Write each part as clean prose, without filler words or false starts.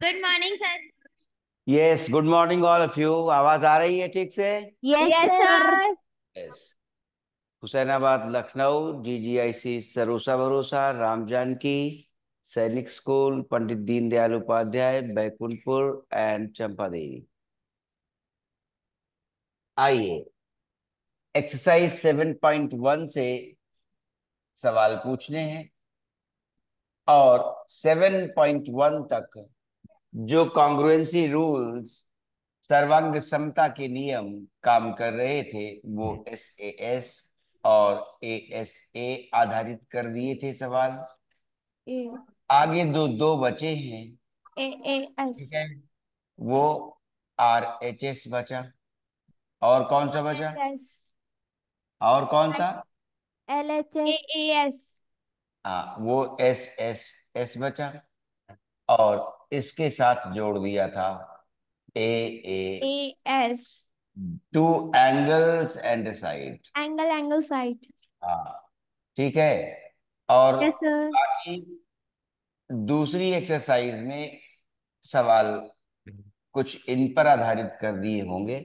Good morning sir. Yes, good morning all of you. आवाज आ रही है ठीक से? Yes yes sir. Sir. Yes. Husainabad Lucknow, GGIC Sarosa Bharosa, Ram Janki Sainik school, Pandit Deendayal Upadhyay, Baikunthpur and Champa Devi. आइए एक्सरसाइज 7.1 से सवाल पूछने हैं और 7.1 तक जो कॉन्ग्रुएंसी रूल्स, सर्वांग समता के नियम काम कर रहे थे वो एसएएस और एएसए आधारित कर दिए थे सवाल। ए आगे दो दो बचे हैं। ए एस ठीक है, वो आरएचएस बचा। और कौन सा बचा? एस और कौन सा? ए LHS। एस हाँ, वो एस बचा। और इसके साथ जोड़ दिया था A A A S two angles and side. Angle side. हाँ, ठीक है। और यस सर। बाकी दूसरी एक्सरसाइज में सवाल कुछ इन पर आधारित कर दिए होंगे।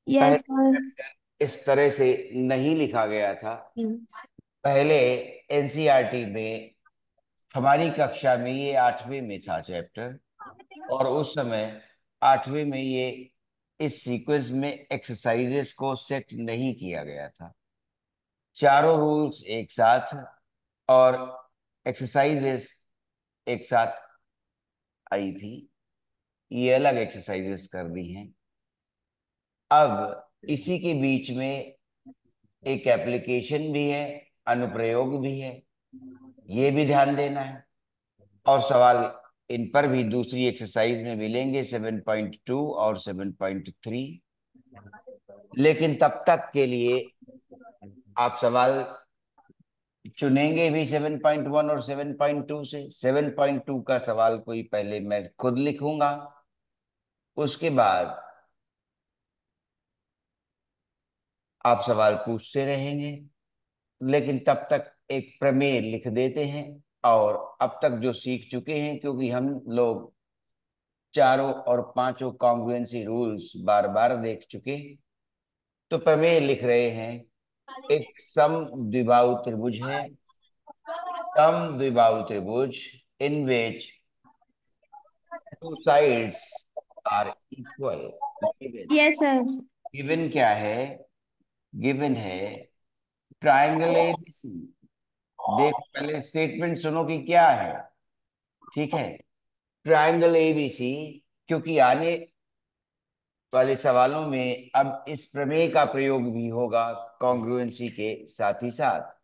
यस पहले सर। इस तरह से नहीं लिखा गया था। पहले एनसीईआरटी में हमारी कक्षा में ये 8वीं में था चैप्टर, और उस समय 8वीं में ये इस सीक्वेंस में एक्सरसाइजेस को सेट नहीं किया गया था। चारों रूल्स एक साथ और एक्सरसाइजेस एक साथ आई थी। ये अलग एक्सरसाइजेस कर दी हैं। अब इसी के बीच में एक एप्लीकेशन भी है, अनुप्रयोग भी है, ये भी ध्यान देना है। और सवाल इन पर भी दूसरी एक्सरसाइज में मिलेंगे, 7.2 और 7.3। लेकिन तब तक के लिए आप सवाल चुनेंगे भी 7.1 और 7.2 से। 7.2 का सवाल कोई पहले मैं खुद लिखूंगा, उसके बाद आप सवाल पूछते रहेंगे। लेकिन तब तक एक प्रमेय लिख देते हैं। और अब तक जो सीख चुके हैं, क्योंकि हम लोग चारों और पांचों कॉन्ग्रुएंसी रूल्स बार बार देख चुके, तो प्रमेय लिख रहे हैं। एक सम द्विबाहु त्रिभुज है। सम द्विबाहु त्रिभुज in which two sides are equal. Given. Yes sir. Given क्या है? गिवन है ट्राइंगल एबीसी। देखो, पहले स्टेटमेंट सुनो कि क्या है। ठीक है, ट्राइंगल एबीसी। क्योंकि आने वाले सवालों में अब इस प्रमेय का प्रयोग भी होगा कॉन्ग्रुएंसी के साथ ही साथ।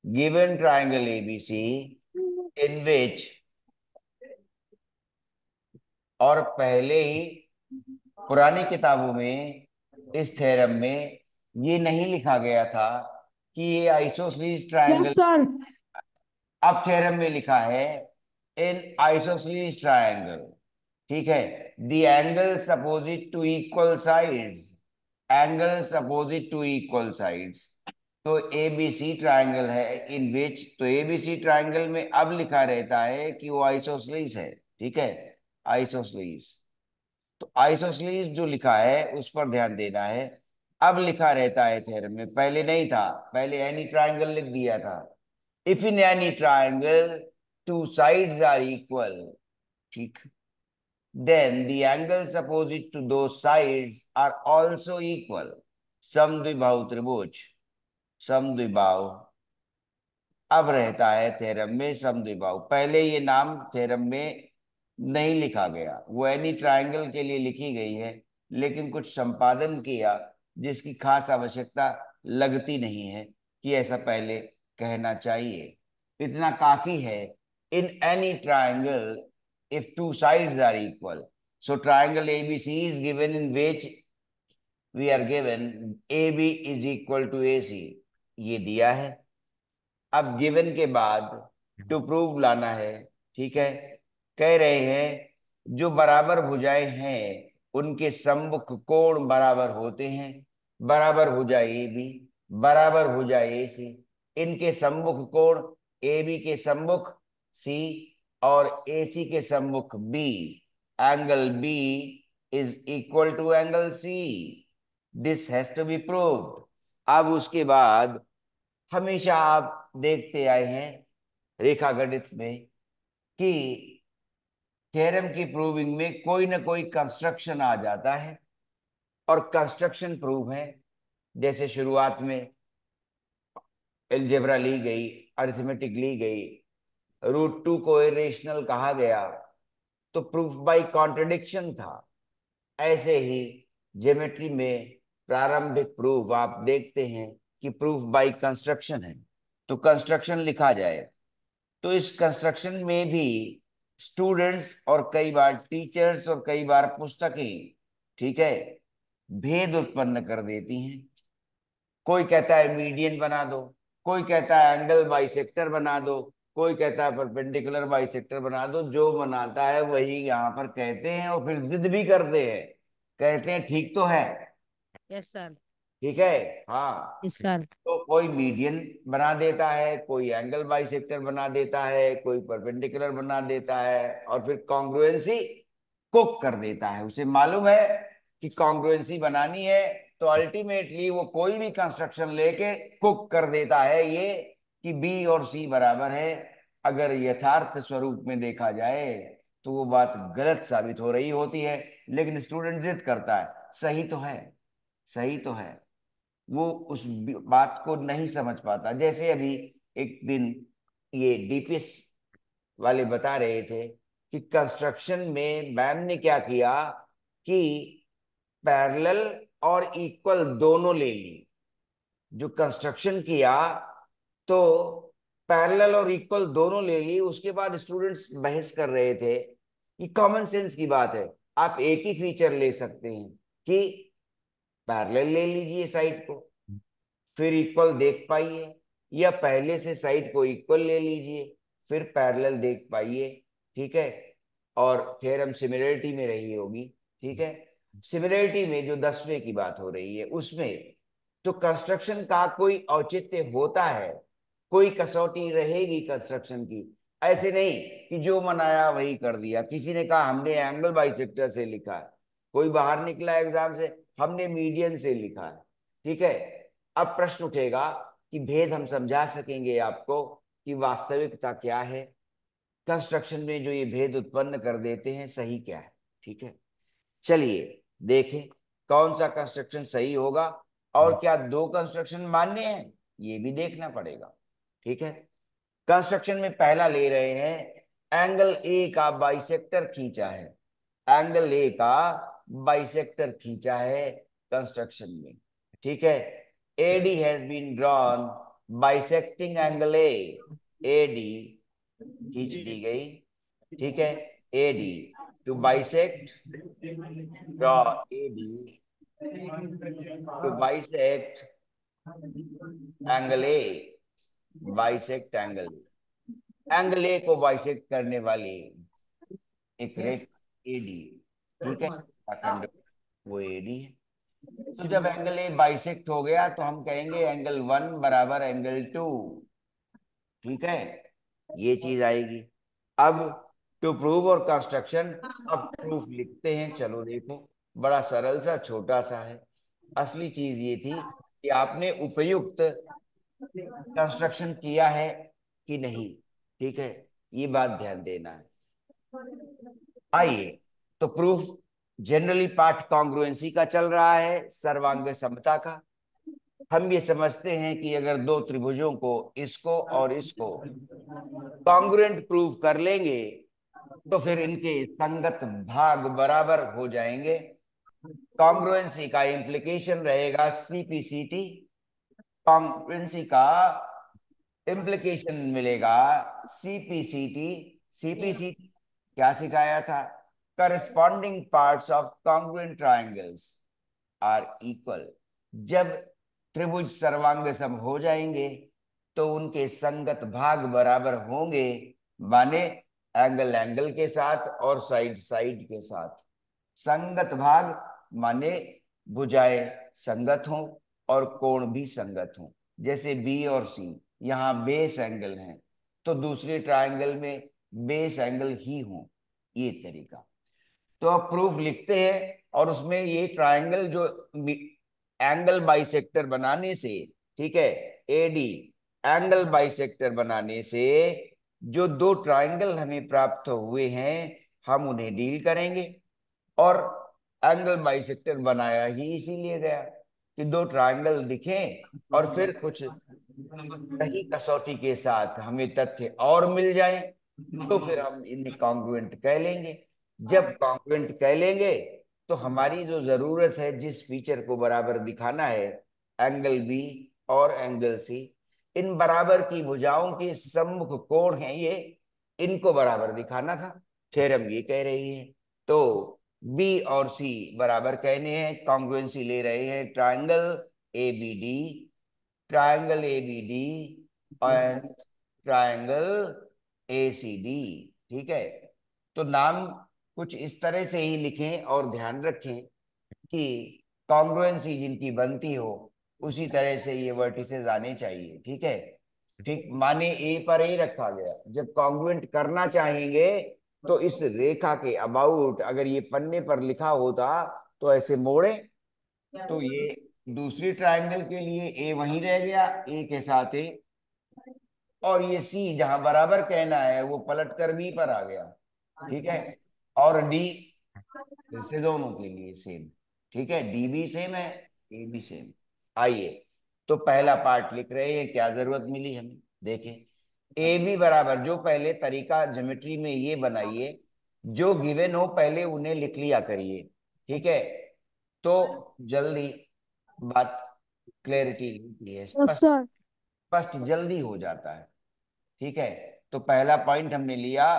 गिवन ट्राइंगल एबीसी इन विच, और पहले ही पुरानी किताबों में इस थ्योरम में ये नहीं लिखा गया था कि ये आइसोसेलेस यस ट्राइंगल। सर। अब थ्योरम में लिखा है इन आइसोसेलेस ट्राइंगल। ठीक है, the angles opposite to equal sides. Angles opposite to equal sides. तो एबीसी ट्राइंगल है इन विच, तो एबीसी ट्राइंगल में अब लिखा रहता है कि वो आइसोसेलेस है। ठीक है, आइसोसेलेस। तो आइसोसेलेस जो लिखा है उस पर ध्यान देना है। अब लिखा रहता है थ्योरम में, पहले नहीं था। पहले एनी ट्राइंगल लिख दिया था। If in any triangle two sides are equal, ठीक, then the angles opposite to those sides are also equal. समद्विबाहु त्रिभुज, समद्विबाहु। अब रहता है थ्योरम में समद्विबाहु। पहले ये नाम थ्योरम में नहीं लिखा गया, वो एनी ट्राइंगल के लिए लिखी गई है। लेकिन कुछ संपादन किया जिसकी खास आवश्यकता लगती नहीं है कि ऐसा पहले कहना चाहिए। इतना काफी है। इन any triangle if two sides are equal. So triangle ABC is given in which we are given AB is equal to AC। ये दिया है। अब गिवन के बाद टू प्रूव लाना है। ठीक है, कह रहे हैं जो बराबर भुजाएं हैं उनके सम्मुख कोण बराबर होते हैं। बराबर भुजा ए बी, बराबर भुजा ए सी। इनके सम्मुख कोण ए बी के सम्मुख सी और ए सी के सम्मुख B angle B is equal to angle C. This has to be proved. अब उसके बाद हमेशा आप देखते आए हैं रेखागणित में कि थ्योरम की प्रूविंग में कोई ना कोई कंस्ट्रक्शन आ जाता है और कंस्ट्रक्शन प्रूव है। जैसे शुरुआत में एलजेब्रा ली गई, अरिथमेटिक ली गई, √2 को इरेशनल कहा गया, तो प्रूफ बाय कॉन्ट्रडिक्शन था। ऐसे ही ज्योमेट्री में प्रारंभिक प्रूफ आप देखते हैं कि प्रूफ बाय कंस्ट्रक्शन है, तो कंस्ट्रक्शन लिखा जाए। तो इस कंस्ट्रक्शन में भी स्टूडेंट्स और कई बार टीचर्स और कई बार पुस्तकें, ठीक है, भेद उत्पन्न कर देती हैं। कोई कहता है मीडियन बना दो, कोई कहता है एंगल बाइसेक्टर बना दो, कोई कहता है परपेंडिकुलर बाइसेक्टर बना दो। जो बनाता है वही यहाँ पर कहते हैं और फिर जिद भी करते हैं, कहते हैं ठीक तो है। Yes sir. ठीक है। हाँ। Yes sir. तो कोई मीडियन बना देता है, कोई एंगल बाइसेक्टर बना देता है, कोई परपेंडिकुलर बना देता है, और फिर कॉन्ग्रुएंसी कुक कर देता है। उसे मालूम है कि कॉन्ग्रुएंसी बनानी है, तो अल्टीमेटली वो कोई भी कंस्ट्रक्शन लेके कुक कर देता है ये कि बी और सी बराबर है। अगर यथार्थ स्वरूप में देखा जाए तो वो बात गलत साबित हो रही होती है, लेकिन स्टूडेंट जिद करता है सही तो है, सही तो है। वो उस बात को नहीं समझ पाता। जैसे अभी एक दिन ये डीपीएस वाले बता रहे थे कि कंस्ट्रक्शन में मैम ने क्या किया कि पैरेलल और इक्वल दोनों ले ली। जो कंस्ट्रक्शन किया तो पैरेलल और इक्वल दोनों ले ली। उसके बाद स्टूडेंट्स बहस कर रहे थे कि कॉमन सेंस की बात है, आप एक ही फीचर ले सकते हैं कि पैरेलल ले लीजिए साइड को, फिर इक्वल देख पाइए, या पहले से साइड को इक्वल ले लीजिए फिर पैरेलल देख पाइए। ठीक है। और थ्योरम सिमिलरिटी में रही होगी। ठीक है। सिमिलरिटी में जो 10वें की बात हो रही है उसमें तो कंस्ट्रक्शन का कोई औचित्य होता है, कोई कसौटी रहेगी कंस्ट्रक्शन की। ऐसे नहीं कि जो मनाया वही कर दिया। किसी ने कहा हमने एंगल बाइसेक्टर से लिखा है, कोई बाहर निकला एग्जाम से हमने मीडियन से लिखा है। ठीक है। अब प्रश्न उठेगा कि भेद हम समझा सकेंगे आपको कि वास्तविकता क्या है, कंस्ट्रक्शन में जो ये भेद उत्पन्न कर देते हैं सही क्या है। ठीक है। चलिए देखें कौन सा कंस्ट्रक्शन सही होगा, और क्या दो कंस्ट्रक्शन मान्य हैं ये भी देखना पड़ेगा। ठीक है। कंस्ट्रक्शन में पहला ले रहे हैं, एंगल ए का बाइसेक्टर खींचा है। एंगल ए का बाइसेक्टर खींचा है कंस्ट्रक्शन में। ठीक है। AD has been drawn bisecting angle A. AD खींच दी गई। ठीक है। AD to bisect, draw AD to bisect angle A, bisect angle. Angle A को बाइसेक्ट करने वाली एक रेखा एडी। ठीक है। अखंड वो एडी है। तो जब एंगल ए बाइसेक्ट हो गया तो हम कहेंगे एंगल 1 बराबर एंगल 2। ठीक है। ये चीज आएगी। अब टू प्रूव और कंस्ट्रक्शन, अब प्रूफ लिखते हैं। चलो देखो बड़ा सरल सा छोटा सा है। असली चीज ये थी कि आपने उपयुक्त कंस्ट्रक्शन किया है कि नहीं। ठीक है। ये बात ध्यान देना है। आइए, तो प्रूफ जनरली पार्ट कॉन्ग्रुएंसी का चल रहा है, सर्वांग समता का। हम ये समझते हैं कि अगर दो त्रिभुजों को, इसको और इसको, कॉन्ग्रुएंट प्रूव कर लेंगे तो फिर इनके संगत भाग बराबर हो जाएंगे। कॉन्ग्रुएंसी का इंप्लीकेशन रहेगा सीपीसीटी। कॉन्ग्रुएंसी का इम्प्लीकेशन मिलेगा सीपीसीटी। सीपीसीटी क्या सिखाया था? Corresponding parts of congruent triangles are equal. जब त्रिभुज सर्वांग सम हो जाएंगे तो उनके संगत भाग बराबर होंगे, माने एंगल एंगल के साथ और साइड साइड के साथ। संगत भाग माने भुजाएं संगत हों और कोण भी संगत हों। जैसे बी और सी यहाँ बेस एंगल हैं, तो दूसरे ट्रायंगल में बेस एंगल ही हों। ये तरीका। तो अब प्रूफ लिखते हैं, और उसमें ये ट्रायंगल जो एंगल बाइसेक्टर बनाने से, ठीक है, एडी एंगल बाइसेक्टर बनाने से जो दो ट्रायंगल हमें प्राप्त हुए हैं, हम उन्हें डील करेंगे। और एंगल बाइसेक्टर बनाया ही इसीलिए गया कि दो ट्रायंगल दिखें और फिर कुछ सही कसौटी के साथ हमें तथ्य और मिल जाए, तो फिर हम इन्हें कॉन्ग्रुएंट कह लेंगे। जब कॉन्ग्रुएंट कह लेंगे तो हमारी जो जरूरत है, जिस फीचर को बराबर दिखाना है, एंगल बी और एंगल सी, इन बराबर की भुजाओं के सम्मुख कोण हैं ये, इनको बराबर दिखाना था। थ्योरम ये कह रही है। तो बी और सी बराबर कहने हैं, कॉन्ग्रुएंसी ले रहे हैं triangle A B D, triangle A B D and triangle A C D. ठीक है, तो नाम कुछ इस तरह से ही लिखें और ध्यान रखें कि कॉन्ग्रुएंसी जिनकी बनती हो उसी तरह से ये वर्टिसेस आने चाहिए। ठीक है, ठीक, माने ए पर ए रखा गया, जब कॉन्ग्रुएंट करना चाहेंगे तो इस रेखा के अबाउट अगर ये पन्ने पर लिखा होता तो ऐसे मोड़े, तो ये दूसरी ट्रायंगल के लिए ए वहीं रह गया, ए के साथ ए, और ये सी जहां बराबर कहना है वो पलट कर बी पर आ गया। ठीक है, और डी फिर से दोनों के लिए सेम। ठीक है, डी भी सेम है, ए भी सेम। आइए, तो पहला पार्ट लिख रहे हैं, क्या जरूरत मिली हमें, देखें। ए बी बराबर, जो पहले तरीका ज्योमेट्री में ये बनाइए, जो गिवन हो पहले उन्हें लिख लिया करिए। ठीक है, तो जल्दी बात क्लैरिटी है, यस स्पष्ट सर। स्पष्ट जल्दी हो जाता है। ठीक है, तो पहला पॉइंट हमने लिया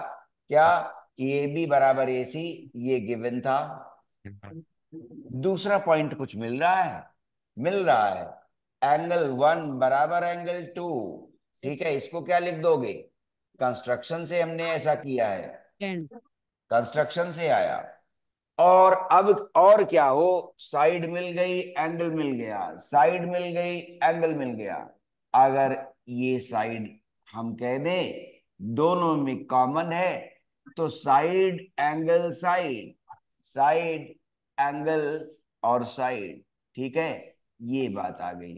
क्या, कि ए बी बराबर ए सी, ये गिवन था। दूसरा पॉइंट कुछ मिल रहा है, मिल रहा है एंगल वन बराबर एंगल टू। ठीक है, इसको क्या लिख दोगे, कंस्ट्रक्शन से हमने ऐसा किया है, कंस्ट्रक्शन से आया। और अब और क्या हो, साइड मिल गई एंगल मिल गया, साइड मिल गई एंगल मिल गया। अगर ये साइड हम कह दें दोनों में कॉमन है, तो side angle side, side angle और साइड। ठीक है, ये बात आ गई।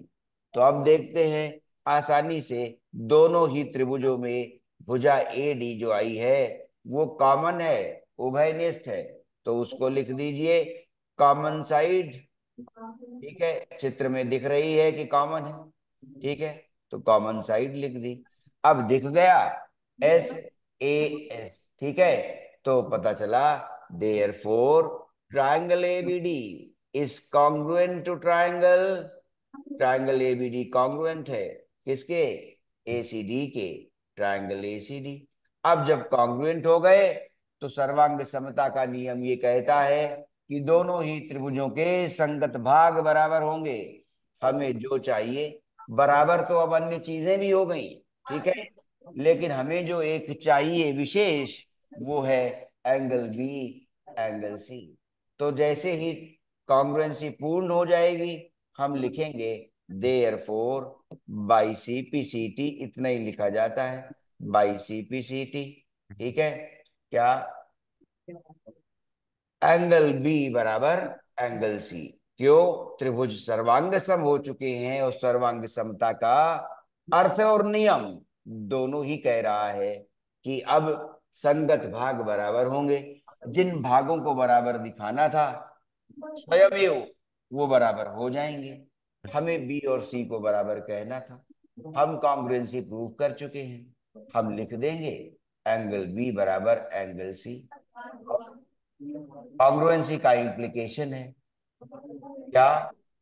तो अब देखते हैं आसानी से, दोनों ही त्रिभुजों में भुजा ए डी जो आई है वो कॉमन है, उभयनिष्ठ है, तो उसको लिख दीजिए कॉमन साइड। ठीक है, चित्र में दिख रही है कि कॉमन है। ठीक है, तो कॉमन साइड लिख दी। अब दिख गया एस ए एस। ठीक है, तो पता चला therefore triangle ABD is congruent to triangle, triangle ABD congruent है किसके, एसीडी के, ट्राइंगल एसीडी। अब जब कॉन्ग्रुएंट हो गए तो सर्वांग समता का नियम ये कहता है कि दोनों ही त्रिभुजों के संगत भाग बराबर होंगे। हमें जो चाहिए, बराबर तो अब अन्य चीजें भी हो गई, ठीक है, लेकिन हमें जो एक चाहिए विशेष, वो है एंगल बी एंगल सी। तो जैसे ही कॉन्ग्रुएंसी पूर्ण हो जाएगी, हम लिखेंगे therefore by C P C T, इतना ही लिखा जाता है, by C P C T. ठीक है, क्या, एंगल बी बराबर एंगल सी। क्यों, त्रिभुज सर्वांग सम हो चुके हैं, और सर्वांग समता का अर्थ और नियम दोनों ही कह रहा है कि अब संगत भाग बराबर होंगे। जिन भागों को बराबर दिखाना था स्वयमेव वो बराबर हो जाएंगे। हमें बी और सी को बराबर कहना था, हम कॉन्ग्रुएंसी प्रूव कर चुके हैं, हम लिख देंगे एंगल बी बराबर एंगल सी। कॉन्ग्रुएंसी का इम्प्लीकेशन है क्या,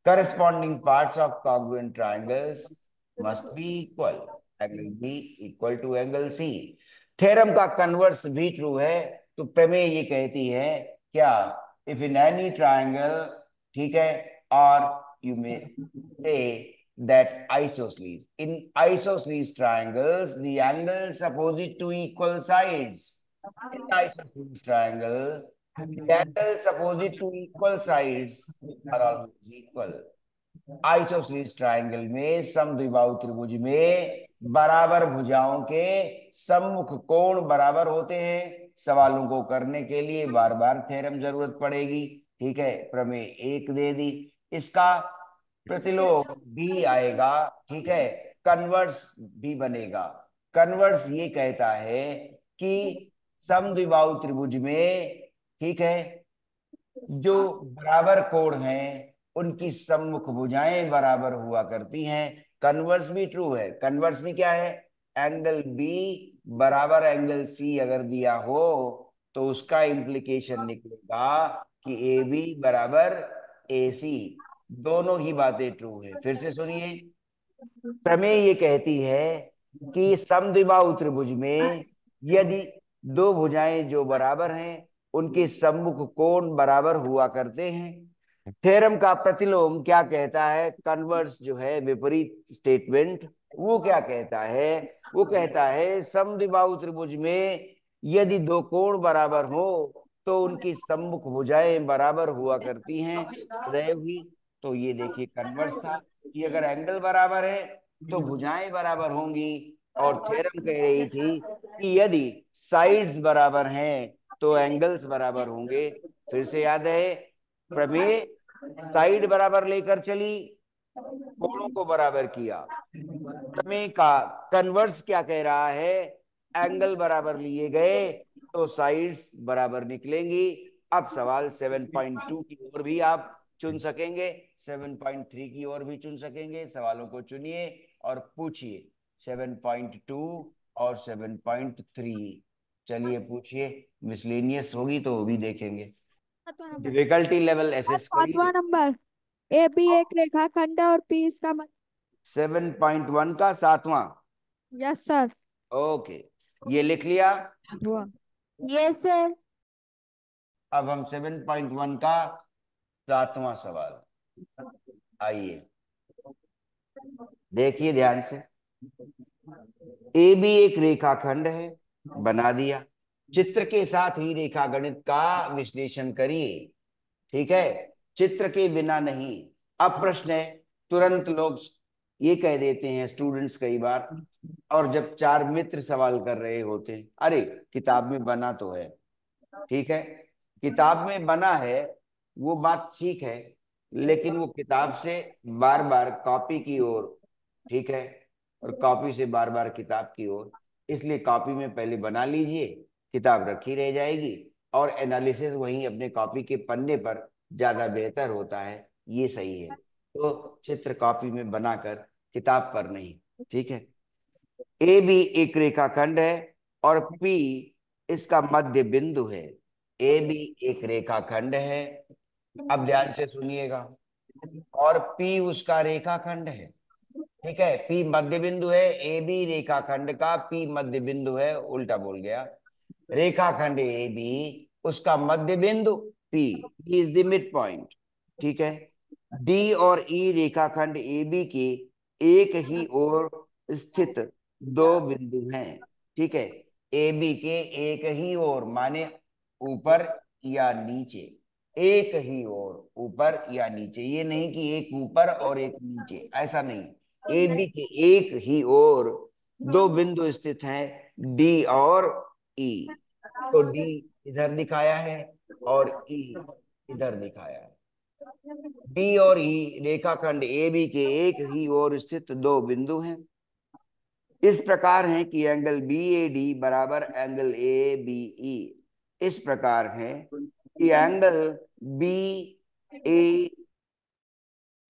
corresponding parts of congruent triangles must be equal, angle B equal to angle C. Theorem का कन्वर्स भी ट्रू है। तो प्रमेय ये कहती है क्या, इफ इन एनी ट्रायंगल, ठीक है, और यू मे से that isosceles, in isosceles triangles the angles opposite to equal sides, in isosceles triangle the angles opposite to equal sides are always equal। Isosceles triangle में समद्विबाहु त्रिभुज में बराबर भुजाओं के सम्मुख कोण बराबर होते हैं। सवालों को करने के लिए बार बार थ्योरम जरूरत पड़ेगी। ठीक है, प्रमेय एक दे दी, इसका प्रतिलोम भी आएगा। ठीक है, कन्वर्स भी बनेगा। कन्वर्स ये कहता है कि समद्विबाहु त्रिभुज में, ठीक है, जो बराबर कोण हैं उनकी सम्मुख भुजाएं बराबर हुआ करती हैं। कन्वर्स भी ट्रू है। कन्वर्स में क्या है, एंगल बी बराबर एंगल सी अगर दिया हो तो उसका इम्प्लीकेशन निकलेगा कि ए बी बराबर ए सी। दोनों ही बातें ट्रू है। फिर से सुनिए, प्रमेय ये कहती है कि समद्विबाहु त्रिभुज में यदि दो भुजाएं जो बराबर हैं उनके सम्मुख कोण बराबर हुआ करते हैं। थ्योरम का प्रतिलोम क्या कहता है, कन्वर्स जो है विपरीत स्टेटमेंट, वो क्या कहता है, वो कहता है समद्विबाहु त्रिभुज में यदि दो कोण बराबर हो तो उनकी सम्मुख भुजाएं बराबर हुआ करती हैं, सदैव ही। तो ये देखिए कन्वर्स था कि अगर एंगल बराबर है तो भुजाएं बराबर होंगी। और थ्योरम कह रही थी कि यदि साइड्स बराबर हैं तो एंगल्स बराबर होंगे। फिर से याद है, प्रमेय साइड बराबर लेकर चली, कोणों को बराबर किया। प्रमेय का कन्वर्स क्या कह रहा है, एंगल बराबर लिए गए तो साइड्स बराबर निकलेंगी। अब सवाल 7.2 की ओर भी आप चुन सकेंगे, 7.3 की ओर भी चुन सकेंगे। सवालों को चुनिए और पूछिए। 7.2 और 7.3, चलिए पूछिए। मिसलेनियस होगी तो वो भी देखेंगे। सातवां नंबर। डिफिकल्टी लेवल एसेस सातवां करिए। नंबर। ए बी एक रेखाखंड है और पी इसका मत। 7.1 का सातवां। Yes sir. ओके, ये लिख लिया। हुआ। Yes sir. अब हम 7.1 का सातवां सवाल, आइए देखिए ध्यान से। ए भी एक रेखाखंड है, बना दिया। चित्र के साथ ही रेखा गणित का विश्लेषण करिए। ठीक है, चित्र के बिना नहीं। अब प्रश्न है, तुरंत लोग ये कह देते हैं स्टूडेंट्स कई बार, और जब चार मित्र सवाल कर रहे होते हैं, अरे किताब में बना तो है। ठीक है, किताब में बना है वो बात ठीक है, लेकिन वो किताब से बार बार कॉपी की ओर, ठीक है, और कॉपी से बार बार किताब की ओर। इसलिए कॉपी में पहले बना लीजिए, किताब रखी रह जाएगी, और एनालिसिस वहीं अपने कॉपी के पन्ने पर ज्यादा बेहतर होता है। ये सही है। तो चित्र कॉपी में बनाकर, किताब पर नहीं। ठीक है, ए भी एक रेखाखंड है और पी इसका मध्य बिंदु है। ए भी एक रेखाखंड है, अब ध्यान से सुनिएगा, और पी उसका रेखाखंड है। ठीक है, पी मध्य बिंदु है, ए बी रेखाखंड का पी मध्य बिंदु है, उल्टा बोल गया। रेखाखंड ए बी, उसका मध्य बिंदु P is the mid point. ठीक है, डी और ई रेखाखंड ए बी के एक ही ओर स्थित दो बिंदु हैं। ठीक है, ए बी के एक ही ओर माने ऊपर या नीचे, एक ही ओर ऊपर या नीचे, ये नहीं कि एक ऊपर और एक नीचे, ऐसा नहीं। ए बी के एक ही ओर दो बिंदु स्थित हैं, डी और ई। तो डी इधर दिखाया है और ई इधर दिखाया है। डी और ई रेखाखंड ए बी के एक ही ओर स्थित दो बिंदु हैं। इस प्रकार है कि एंगल बी ए डी बराबर एंगल ए बी ई। इस प्रकार है कि एंगल बी ए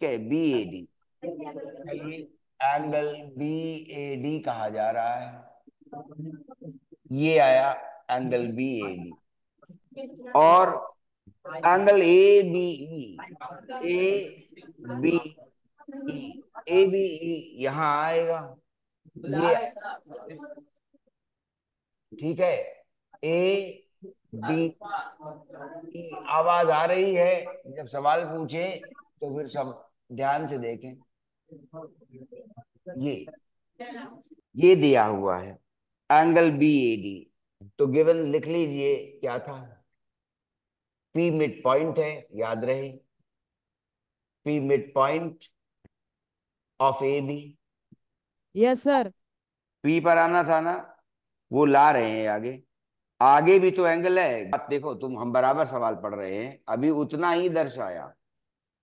के बी ए डी, चलिए एंगल बी ए डी कहा जा रहा है। ये आया एंगल बी ए डी। और angle A B E, A B E, A B E यहां आएगा, ये। ठीक है, ए बी ई आवाज आ रही है, जब सवाल पूछे तो फिर सब ध्यान से देखें। ये ये दिया हुआ है एंगल बी ए डी। तो गिवन लिख लीजिए क्या था, पी मिड पॉइंट है, याद रहे, P mid point of A B. Yes sir. P पर आना था ना, वो ला रहे हैं आगे। आगे भी तो एंगल है, बात देखो तुम, हम बराबर सवाल पढ़ रहे हैं, अभी उतना ही दर्शाया।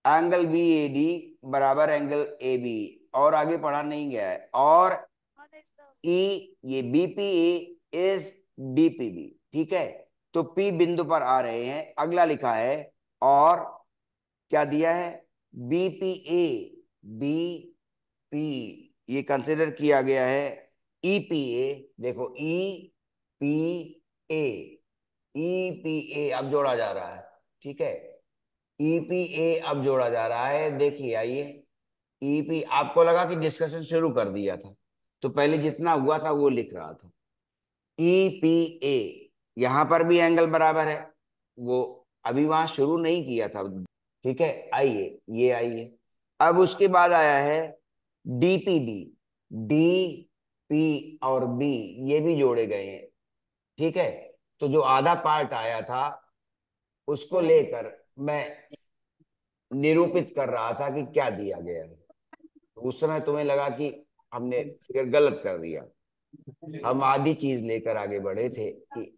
एंगल बी ए डी बराबर एंगल ए बी, और आगे पढ़ा नहीं गया है। और ई, ये बीपीए इज डीपीबी, ठीक है। तो पी बिंदु पर आ रहे हैं, अगला लिखा है। और क्या दिया है? बीपीए, बी पी, ये कंसिडर किया गया है। ईपीए, देखो ई पी ए, ईपीए अब जोड़ा जा रहा है, ठीक है। ईपीए अब जोड़ा जा रहा है, देखिए आइए। ईपी, आपको लगा कि डिस्कशन शुरू कर दिया था, तो पहले जितना हुआ था वो लिख रहा था। ईपीए, यहां पर भी एंगल बराबर है, वो अभी वहां शुरू नहीं किया था, ठीक है। आइए, ये आइए। अब उसके बाद आया है डीपीबी, डी पी और बी, ये भी जोड़े गए हैं, ठीक है। तो जो आधा पार्ट आया था उसको लेकर मैं निरूपित कर रहा था कि क्या दिया गया है। तो उस समय तुम्हें लगा कि हमने फिगर गलत कर दिया, हम आधी चीज लेकर आगे बढ़े थे कि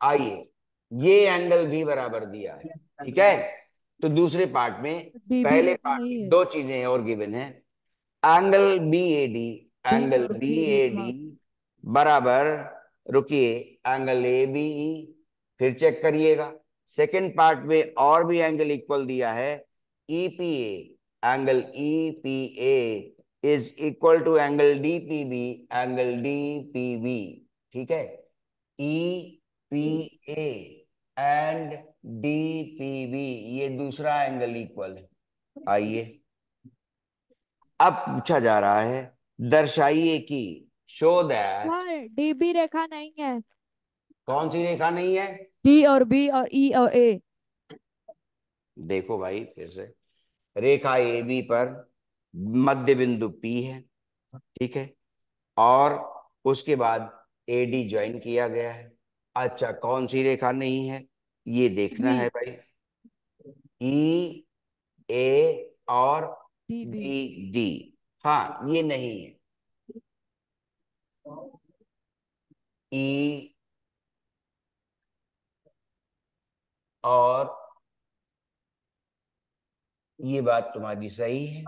आइए, ये एंगल भी बराबर दिया है, ठीक है। तो दूसरे पार्ट में, डीबी पहले रेखा पार्ट नहीं में है। दो चीजें और गिवन है। Angle B A D, B angle और बी बी ए डी हाँ। बराबर, रुकिए, एंगल ए बी ई, फिर चेक करिएगा। सेकंड पार्ट में और भी एंगल इक्वल दिया है, E P A, angle E P A is equal to angle D P B, angle D P B, ठीक है। E P A and D P B, ये दूसरा एंगल इक्वल है। आइए, अब पूछा जा रहा है, दर्शाइए कि, शो दैट, हाँ, डीबी रेखा नहीं है। कौन सी रेखा नहीं है? बी और ई और ए। देखो भाई फिर से, रेखा ए बी पर मध्य बिंदु पी है, ठीक है। और उसके बाद ए डी ज्वाइन किया गया है। अच्छा, कौन सी रेखा नहीं है ये देखना बी है भाई। ई ए और डीबी। बी डी, हाँ ये नहीं है। ई और, ये बात तुम्हारी सही है।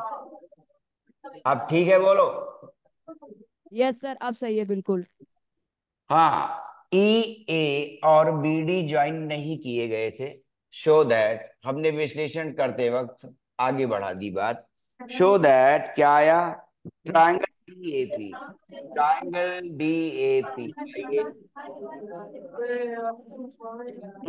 अब ठीक है बोलो। यस सर, अब सही है बिल्कुल। हाँ, ई ए और बी डी ज्वाइन नहीं किए गए थे। शो दैट, हमने विश्लेषण करते वक्त आगे बढ़ा दी बात। शो दैट क्या आया? Triangle D A P, triangle D A P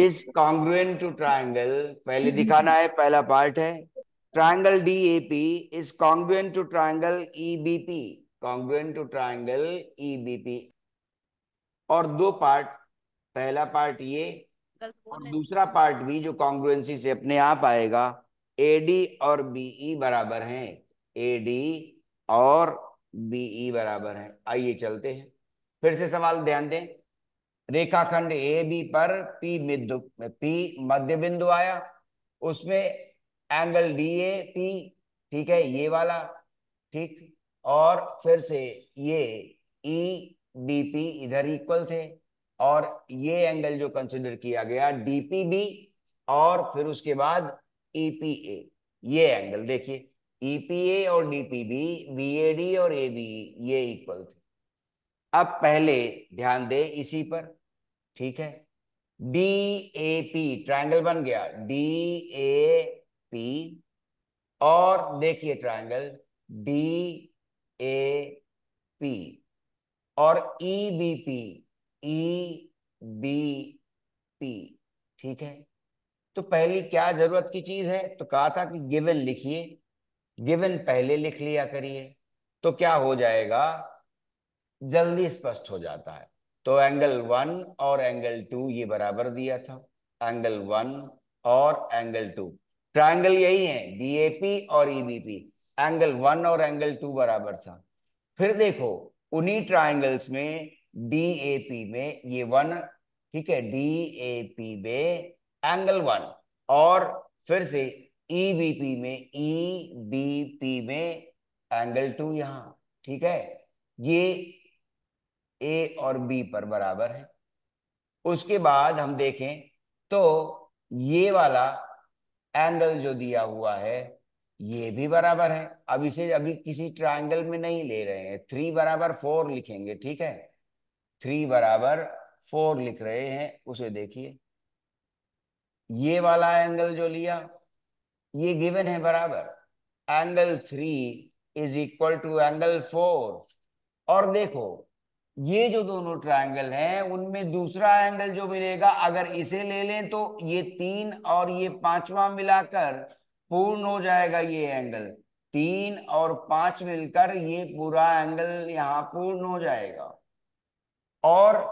is congruent to triangle, पहले दिखाना है, पहला पार्ट है। Triangle D A P is congruent to triangle E B P, congruent to triangle E B P. और दो part, पहला part ये, और दूसरा पार्ट भी जो कॉन्ग्रुएंसी से अपने आप आएगा। एडी और बीई बराबर हैं, एडी और बीई बराबर हैं। आइए चलते हैं, फिर से सवाल ध्यान दें। रेखाखंड ए बी पर पी मध्य बिंदु आया, उसमें एंगल डी ए पी, ठीक है, ये वाला, ठीक। और फिर से ये ई बी पी इधर इक्वल थे, और ये एंगल जो कंसिडर किया गया डीपीबी, और फिर उसके बाद ईपीए, ये एंगल देखिए, ईपीए और डीपीबी, बीएडी और एबी, ये इक्वल थे। अब पहले ध्यान दें इसी पर, ठीक है। डी ए पी ट्रायंगल बन गया, डी ए पी, और देखिए ट्रायंगल डी ए पी, और E B P, E B P, ठीक है। तो पहली क्या जरूरत की चीज है, तो कहा था कि गिवन लिखिए, गिवन पहले लिख लिया करिए, तो क्या हो जाएगा, जल्दी स्पष्ट हो जाता है। तो एंगल वन और एंगल टू ये बराबर दिया था, एंगल वन और एंगल टू, ट्रायंगल यही है डीएपी और ईबीपी, एंगल वन और एंगल टू बराबर था। फिर देखो, उन्हीं ट्रायंगल्स में डीएपी में ये वन, ठीक है, डीएपी में एंगल वन, और फिर से ईबीपी में, ईबीपी में एंगल टू, यहां, ठीक है। ये ए और बी पर बराबर है। उसके बाद हम देखें तो ये वाला एंगल जो दिया हुआ है ये भी बराबर है। अब इसे अभी किसी ट्रायंगल में नहीं ले रहे हैं, 3 = 4 लिखेंगे, ठीक है। 3 = 4 लिख रहे हैं, उसे देखिए। ये वाला एंगल जो लिया ये गिवन है बराबर, एंगल 3 = एंगल 4। और देखो ये जो दोनों ट्रायंगल हैं उनमें दूसरा एंगल जो मिलेगा, अगर इसे ले लें तो ये 3 और ये 5वां मिलाकर पूर्ण हो जाएगा। ये एंगल 3 और 5 मिलकर ये पूरा एंगल यहाँ पूर्ण हो जाएगा। और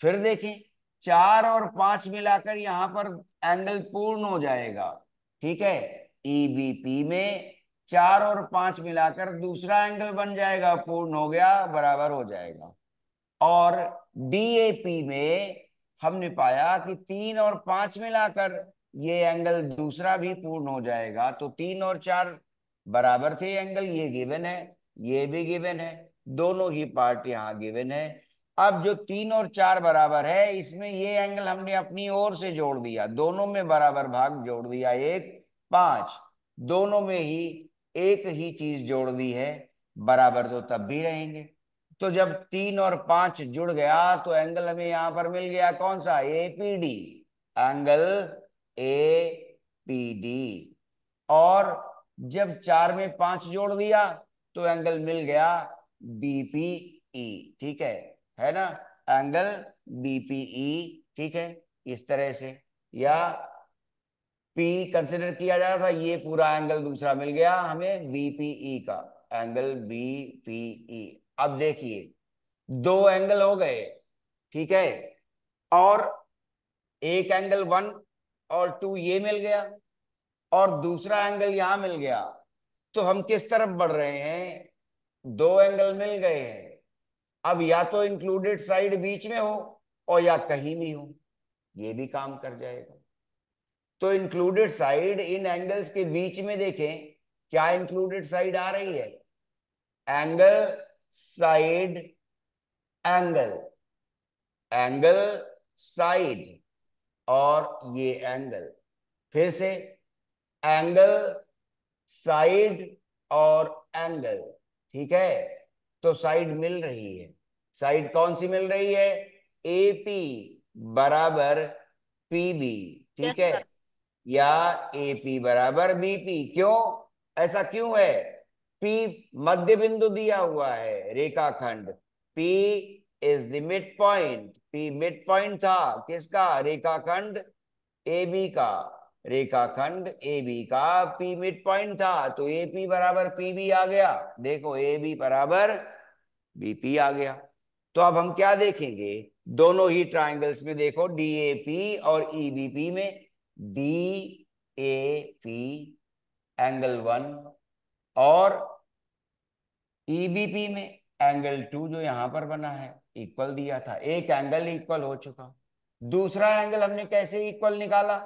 फिर देखें 4 और 5 मिलाकर यहां पर एंगल पूर्ण हो जाएगा, ठीक है। ईबीपी में 4 और 5 मिलाकर दूसरा एंगल बन जाएगा, पूर्ण हो गया, बराबर हो जाएगा। और डीएपी में हमने पाया कि 3 और 5 मिलाकर ये एंगल दूसरा भी पूर्ण हो जाएगा। तो 3 और 4 बराबर थे एंगल, ये गिवन है, ये भी गिवन है, दोनों ही पार्ट यहाँ गिवन है। अब जो 3 और 4 बराबर है इसमें ये एंगल हमने अपनी ओर से जोड़ दिया, दोनों में बराबर भाग जोड़ दिया, 1 5, दोनों में ही एक ही चीज जोड़ दी है, बराबर तो तब भी रहेंगे। तो जब 3 और 5 जुड़ गया तो एंगल हमें यहां पर मिल गया, कौन सा, एपीडी, एंगल एपीडी। और जब 4 में 5 जोड़ दिया तो एंगल मिल गया बीपीई, ठीक है ना, एंगल बीपीई, ठीक है, इस तरह से। या पी कंसिडर किया जा रहा था, ये पूरा एंगल दूसरा मिल गया हमें बीपीई का, एंगल बीपीई। अब देखिए 2 एंगल हो गए, ठीक है। और एक एंगल 1 और 2 ये मिल गया, और दूसरा एंगल यहां मिल गया। तो हम किस तरफ बढ़ रहे हैं, 2 एंगल मिल गए हैं, अब या तो इंक्लूडेड साइड बीच में हो और या कहीं भी हो, ये भी काम कर जाएगा। तो इंक्लूडेड साइड इन एंगल्स के बीच में देखें, क्या इंक्लूडेड साइड आ रही है, angle side, angle, angle side, और ये एंगल, फिर से एंगल साइड और एंगल, ठीक है। तो साइड मिल रही है, साइड कौन सी मिल रही है, एपी बराबर पीबी, ठीक यस है। सर। या एपी बराबर बीपी। क्यों, ऐसा क्यों है, पी मध्य बिंदु दिया हुआ है, रेखाखंड P is the mid point, P mid point था किसका, रेखाखंड AB का, रेखाखंड AB का P मिड पॉइंट था, तो AP बराबर PB आ गया। देखो AB बराबर BP आ गया। तो अब हम क्या देखेंगे, दोनों ही ट्रायंगल्स में देखो, DAP और EBP में, DAP एंगल 1 और EBP में एंगल 2 जो यहां पर बना है इक्वल दिया था, एक एंगल इक्वल हो चुका। दूसरा एंगल हमने कैसे इक्वल निकाला,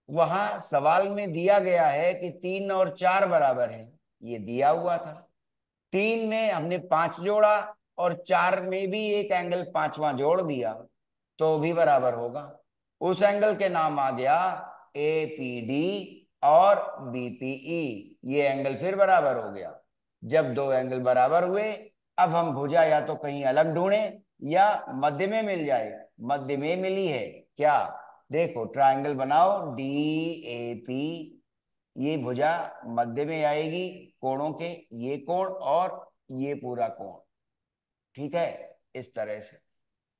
वहां सवाल में दिया गया है कि 3 और 4 बराबर है, ये दिया हुआ था। 3 में हमने 5 जोड़ा और 4 में भी एक एंगल 5वां जोड़ दिया, तो भी बराबर होगा। उस एंगल के नाम आ गया एपीडी और बीपीई, ये एंगल फिर बराबर हो गया। जब 2 एंगल बराबर हुए, अब हम भुजा या तो कहीं अलग ढूंढें या मध्य में मिल जाए, मध्य में मिली है क्या, देखो ट्रायंगल बनाओ डी ए पी, ये भुजा मध्य में आएगी कोणों के, ये कोण और ये पूरा कोण, ठीक है, इस तरह से,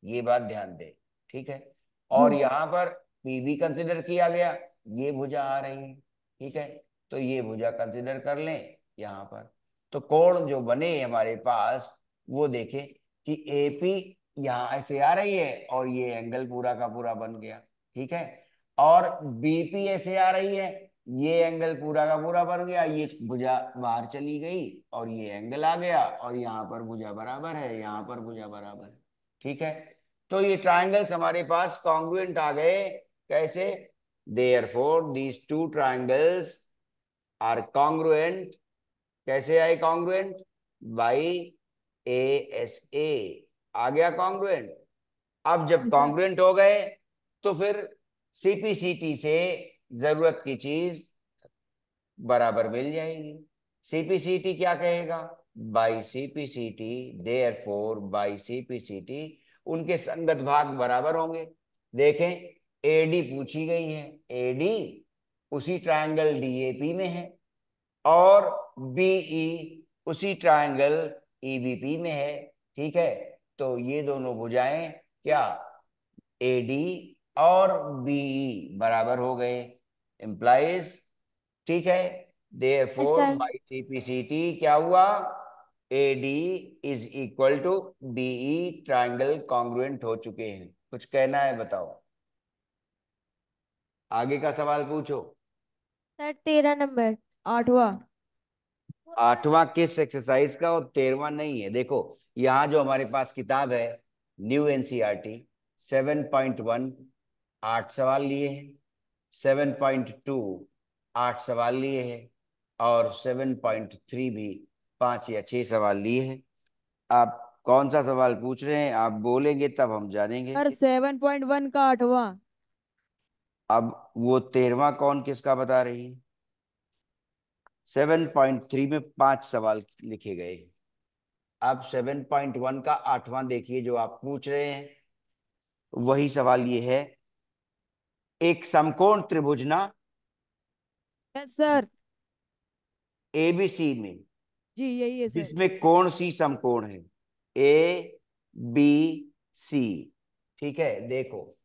ये बात ध्यान दे, ठीक है। और हम्म। यहां पर पी भी कंसिडर किया गया, ये भुजा आ रही है, ठीक है। तो ये भुजा कंसिडर कर लें यहां पर। तो कोण जो बने हमारे पास वो देखें कि एपी यहाँ ऐसे आ रही है और ये एंगल पूरा का पूरा बन गया, ठीक है। और बीपी ऐसे आ रही है, ये एंगल पूरा का पूरा बन गया, ये भुजा बाहर चली गई और ये एंगल आ गया, और यहाँ पर भुजा बराबर है, यहाँ पर भुजा बराबर है, ठीक है। तो ये ट्रायंगल्स हमारे पास कॉन्ग्रुएंट आ गए, कैसे, therefore these two triangles are congruent, कैसे आए कॉन्ग्रुएंट, बाई ASA आ गया कॉन्ग्रुएंट। अब जब सर। कॉन्ग्रुएंट हो गए तो फिर CPCT से जरूरत की चीज बराबर मिल जाएगी। CPCT क्या कहेगा? By CPCT, therefore by CPCT उनके संगत भाग बराबर होंगे। देखें, AD पूछी गई है, AD उसी ट्रायंगल DAP में है, और BE उसी ट्रायंगल EBP में है। ठीक है, तो ये दोनों भुजाएं क्या, AD और BE बराबर हो गए, इंप्लाइज। ठीक है, yes therefore sir. By CPCT क्या हुआ, AD is equal to BE, triangle congruent हो चुके हैं। कुछ कहना है बताओ, आगे का सवाल पूछो। सर 13 नंबर। 8वां। आठवां किस एक्सरसाइज का और 13वां नहीं है? देखो, यहाँ जो हमारे पास किताब है, न्यू NCERT 7.1 8 सवाल लिए हैं, 7.2 8 सवाल लिए हैं, और 7.3 भी 5 या 6 सवाल लिए हैं। आप कौन सा सवाल पूछ रहे हैं? आप बोलेंगे तब हम जानेंगे। सर 7.1 का 8वां। अब वो 13वां कौन किसका बता रही है? 7.3 में 5 सवाल लिखे गए। अब 7.1 का 8वां देखिए, जो आप पूछ रहे हैं वही सवाल ये है। एक समकोण त्रिभुज ना, यस सर। ABC में, जी यही है सर। जिसमें कोण C समकोण है, ABC। ठीक है, देखो,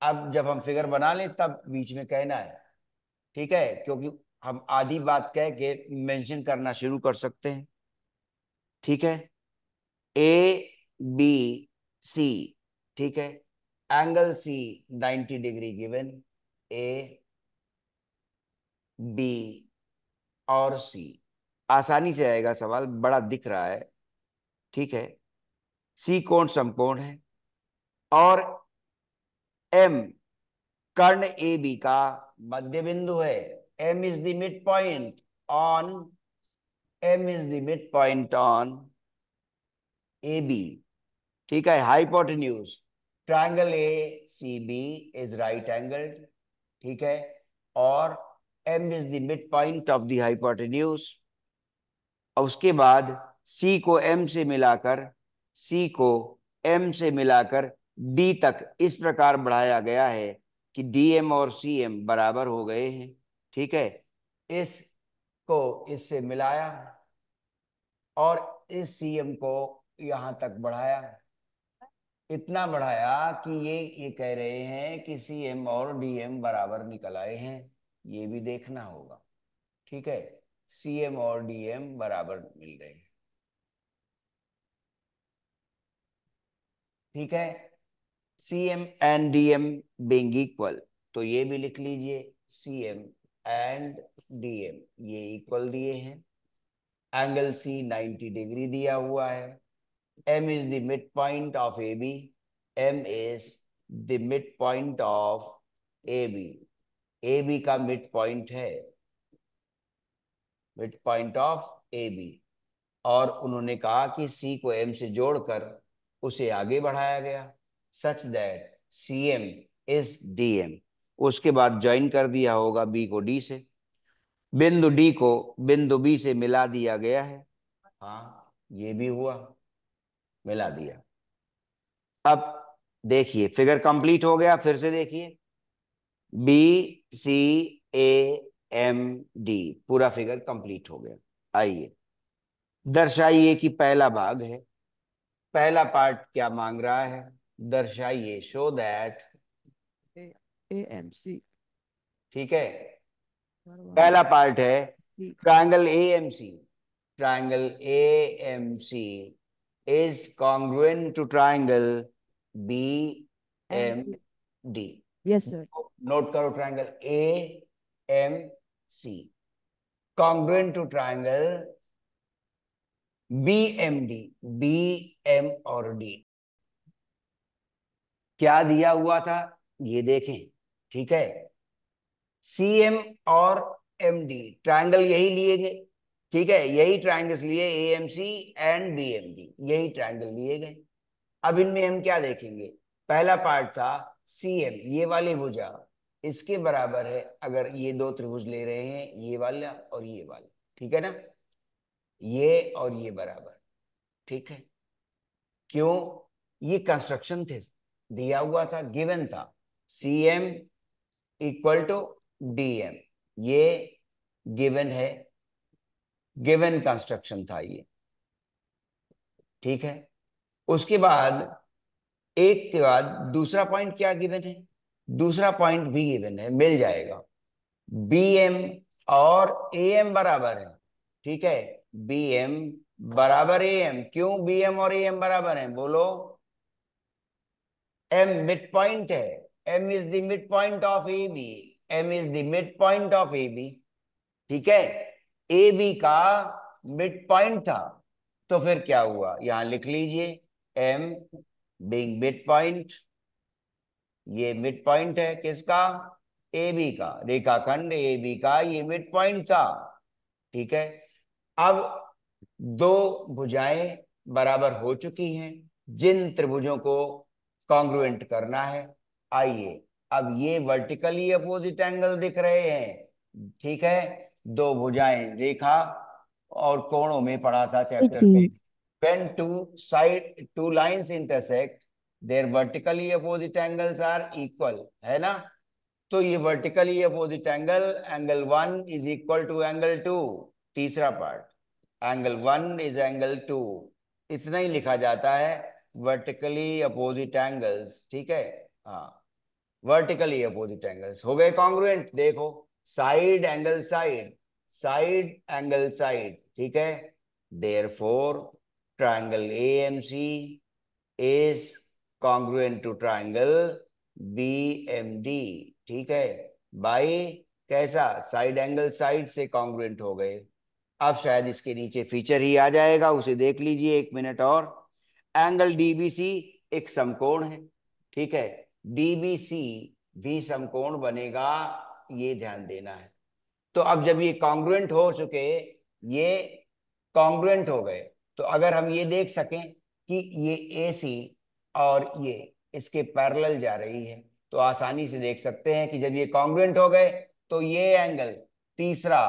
अब जब हम फिगर बना लें तब बीच में कहना है। ठीक है, क्योंकि हम आधी बात कह के मेंशन करना शुरू कर सकते हैं। ठीक है, ABC। ठीक है, angle C 90 degree given, AB और C। आसानी से आएगा सवाल, बड़ा दिख रहा है। ठीक है, C कोण समकोण है, और M कर्ण AB का मध्य बिंदु है। M is the mid point on M is the midpoint on AB। ठीक है, hypotenuse triangle ACB is right angled. ठीक है, और M is the mid point of the hypotenuse. और उसके बाद C को M से मिलाकर D तक इस प्रकार बढ़ाया गया है कि DM और CM बराबर हो गए हैं। ठीक है, इसको इससे मिलाया और इस CM को यहां तक बढ़ाया। इतना बढ़ाया कि ये कह रहे हैं कि CM और DM बराबर निकल आए हैं। ये भी देखना होगा। ठीक है, CM और DM बराबर मिल रहे हैं। ठीक है, CM and DM being equal, तो ये भी लिख लीजिए, CM एंड DM ये इक्वल दिए हैं। एंगल C 90 डिग्री दिया हुआ है। M is the midpoint of AB। M is the midpoint of AB। AB का मिड पॉइंट है, मिड पॉइंट ऑफ AB। और उन्होंने कहा कि C को M से जोड़कर उसे आगे बढ़ाया गया, such that CM is DM। उसके बाद ज्वाइन कर दिया होगा B को D से, बिंदु D को बिंदु B से मिला दिया गया है। हाँ, ये भी हुआ, मिला दिया। अब देखिए, फिगर कंप्लीट हो गया, फिर से देखिए, BCAMD पूरा फिगर कंप्लीट हो गया। आइए दर्शाइए कि पहला भाग है, पहला पार्ट क्या मांग रहा है, दर्शाइए, शो दैट। AMC। ठीक है, पहला पार्ट है triangle AMC। Triangle AMC is congruent to triangle BMD। Yes sir. Note करो, triangle AMC congruent to triangle BMD। BM और D क्या दिया हुआ था ये देखें। ठीक है, CM और MD ट्रायंगल यही लिए गए, ठीक है, यही ट्राइंगल्स लिए, एएमसी एंड बीएमडी, यही ट्राइंगल लिए गए। अब इनमें हम क्या देखेंगे, पहला पार्ट था सीएम, ये वाली भुजा इसके बराबर है, अगर ये दो त्रिभुज ले रहे हैं, ये वाला और ये वाला, ठीक है ना, ये और ये बराबर, ठीक है। क्यों, ये कंस्ट्रक्शन थे, दिया हुआ था, गिवन था, सीएम इक्वल टू डीएम, ये गिवन है, गिवन कंस्ट्रक्शन था ये, ठीक है। उसके बाद एक के बाद दूसरा पॉइंट क्या गिवन है, दूसरा पॉइंट भी गिवन है, मिल जाएगा, बीएम और एएम बराबर है, ठीक है, बीएम बराबर एएम। क्यों बीएम और एएम बराबर हैं, बोलो। एम मिड पॉइंट है, M is the mid point of A B, M is the mid point of A B, ठीक है, ए बी का मिड पॉइंट था, तो फिर क्या हुआ, यहां लिख लीजिए, एम बीइंग मिड पॉइंट, ये मिड पॉइंट है किसका, ए बी का, रेखाखंड ए बी का ये मिड पॉइंट था, ठीक है। अब दो भुजाएं बराबर हो चुकी हैं, जिन त्रिभुजों को कॉन्ग्रुएंट करना है, आइए अब ये वर्टिकली अपोजिट एंगल दिख रहे हैं, ठीक है, दो भुजाएं रेखा और कोणों में पढ़ा था चैप्टर में, देखिए when two lines intersect their vertically opposite angles are equal, है ना, तो ये vertically opposite angle, angle 1 is equal to angle 2, तीसरा पार्ट, एंगल 1 इज एंगल 2, इतना ही लिखा जाता है, वर्टिकली अपोजिट एंगल्स, ठीक है, हाँ, वर्टिकली अपोजिट एंगल्स हो गए कॉन्ग्रुएंट। देखो, side angle side, side angle side, ठीक है, therefore triangle AMC is congruent to triangle BMD, ठीक है, बाई कैसा, साइड एंगल साइड से कॉन्ग्रुएंट हो गए। अब शायद इसके नीचे फीचर ही आ जाएगा, उसे देख लीजिए एक मिनट और। एंगल डीबीसी एक समकोण है, ठीक है, डीबीसी भी समकोण बनेगा, ये ध्यान देना है। तो अब जब ये कॉन्ग्रुएंट हो चुके, ये कॉन्ग्रुएंट हो गए, तो अगर हम ये देख सकें कि ये ए सी और ये इसके पैरेलल जा रही है, तो आसानी से देख सकते हैं कि जब ये कॉन्ग्रुएंट हो गए, तो ये एंगल तीसरा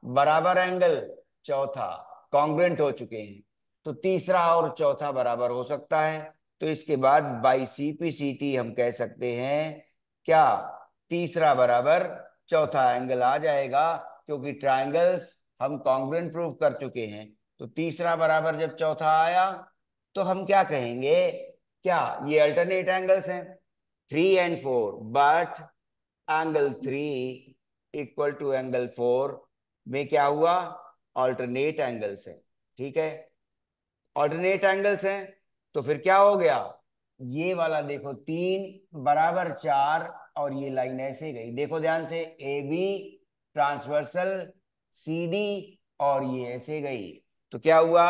बराबर एंगल चौथा कॉन्ग्रुएंट हो चुके हैं, तो तीसरा और चौथा बराबर हो सकता है, तो इसके बाद बाई सीपीसीटी हम कह सकते हैं क्या, तीसरा बराबर चौथा एंगल आ जाएगा, क्योंकि ट्रायंगल्स हम कॉन्ग्रुएंट प्रूव कर चुके हैं, तो तीसरा बराबर जब चौथा आया, तो हम क्या कहेंगे, क्या ये अल्टरनेट एंगल्स हैं 3 and 4, but angle 3 equal to angle 4 में क्या हुआ, ऑल्टरनेट एंगल्स है, ठीक है, ऑल्टरनेट एंगल्स हैं, तो फिर क्या हो गया, ये वाला देखो 3 बराबर 4, और ये लाइन ऐसे गई, देखो ध्यान से, A B transversal C D, और ये ऐसे गई, तो क्या हुआ,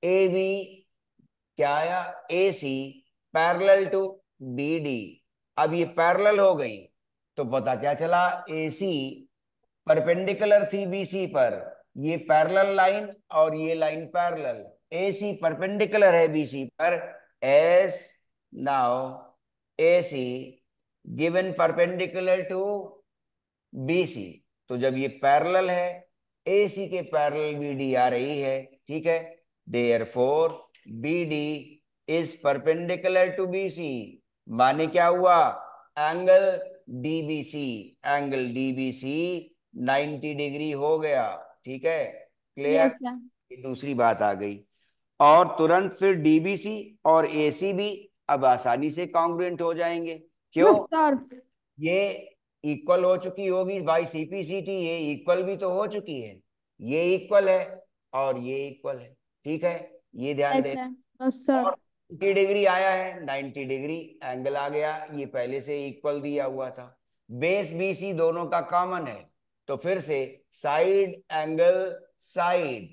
ए बी क्या आया, A C parallel to B D, अब ये पैरेलल हो गई, तो पता क्या चला, ए सी परपेंडिकुलर थी बीसी पर, ये पैरेलल लाइन और ये line parallel, A C perpendicular है बीसी पर, as now A C given perpendicular to BC, तो जब ये पैरेलल है, एसी के पैरेलल बीडी आ रही है, ठीक है, therefore BD is perpendicular to BC, माने क्या हुआ, angle DBC, angle DBC 90 degree हो गया, ठीक है, क्लियर, यस सर। दूसरी बात आ गई, और तुरंत फिर डीबीसी और एसी भी अब आसानी से कॉन्ग्रुएंट हो जाएंगे। क्यों, यस सर। ये इक्वल हो चुकी होगी बाई सीपीसीटी, ये इक्वल भी तो हो चुकी है, ये इक्वल है और ये इक्वल है, ठीक है, ये ध्यान yes they. Sir. Yes sir. और 90 डिग्री आया है, 90 डिग्री एंगल आ गया, ये पहले से इक्वल दिया हुआ था, बेस बीसी दोनों का कॉमन है, तो फिर से साइड एंगल साइड,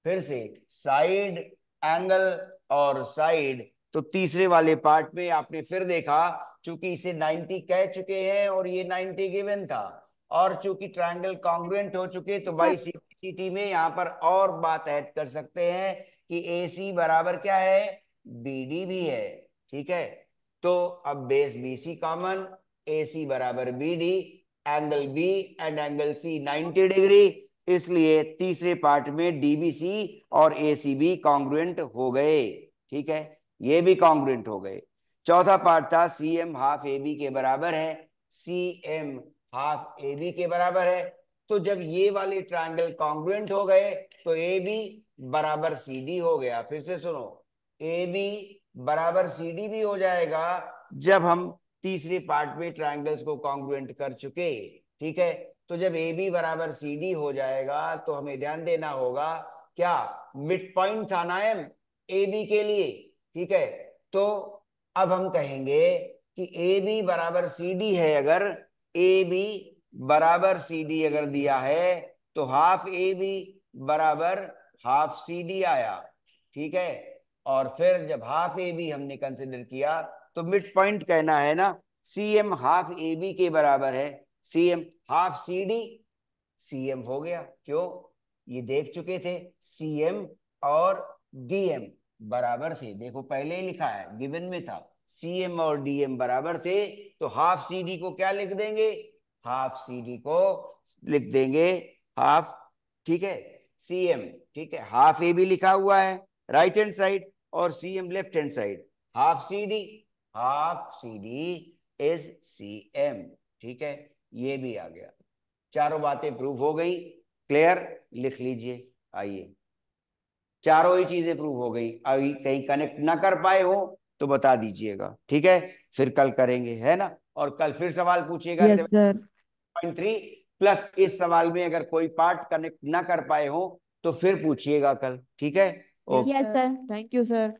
फिर से साइड एंगल और साइड, तो तीसरे वाले पार्ट में आपने फिर देखा, चूंकि इसे 90 कह चुके हैं और ये 90 गिवन था, और चूंकि ट्रायंगल कॉन्ग्रुएंट हो चुके, तो बाई सिटी में यहाँ पर और बात ऐड कर सकते हैं कि ए सी बराबर क्या है, बी डी भी है। ठीक है, तो अब base B C common, A C बराबर B D, angle B and angle C 90 degree, इसलिए तीसरे पार्ट में डीबीसी और एसीबी कॉन्ग्रुएंट हो गए। ठीक है, ये भी कॉन्ग्रुएंट हो गए। चौथा पार्ट था C M half A B के बराबर है, C M half A B के बराबर है। तो जब ये वाले ट्रायंगल कॉन्ग्रुएंट हो गए तो ए बी बराबर सी डी हो गया। फिर से सुनो, ए बी बराबर सी डी भी हो जाएगा जब हम तीसरे पार्ट में ट्रायंगल्स को कॉन्ग्रुएंट कर चुके। ठीक है, तो जब ए बी बराबर सी डी हो जाएगा तो हमें ध्यान देना होगा क्या, मिड पॉइंट था ना एम ए बी के लिए। ठीक है, तो अब हम कहेंगे कि ए बी बराबर सी डी है, अगर ए बी बराबर सी डी अगर दिया है तो हाफ ए बी बराबर हाफ सी डी आया। ठीक है, और फिर जब हाफ ए बी हमने कंसिडर किया तो मिड पॉइंट कहना है ना, C M half A B के बराबर है C M half C D, C M हो गया। क्यों, ये देख चुके थे सी एम और डी एम बराबर थे, देखो पहले ही लिखा है गिवन में था सी एम और डी एम बराबर थे, तो हाफ सी डी को क्या लिख देंगे, हाफ सी डी को लिख देंगे हाफ। ठीक है, सी एम, ठीक है, हाफ ए बी लिखा हुआ है राइट हैंड साइड और C M left hand side, half C D, half C D is C M. ठीक है, ये भी आ गया, चारों बातें प्रूव हो गई। क्लियर, लिख लीजिए। आइए, चारों ही चीजें प्रूव हो गई। अभी कहीं कनेक्ट ना कर पाए हो तो बता दीजिएगा, ठीक है, फिर कल करेंगे, है ना। और कल फिर सवाल पूछिएगा यस सर। 7.3 प्लस, इस सवाल में अगर कोई पार्ट कनेक्ट ना कर पाए हो तो फिर पूछिएगा कल, ठीक है। Yes okay. Sir, thank you sir.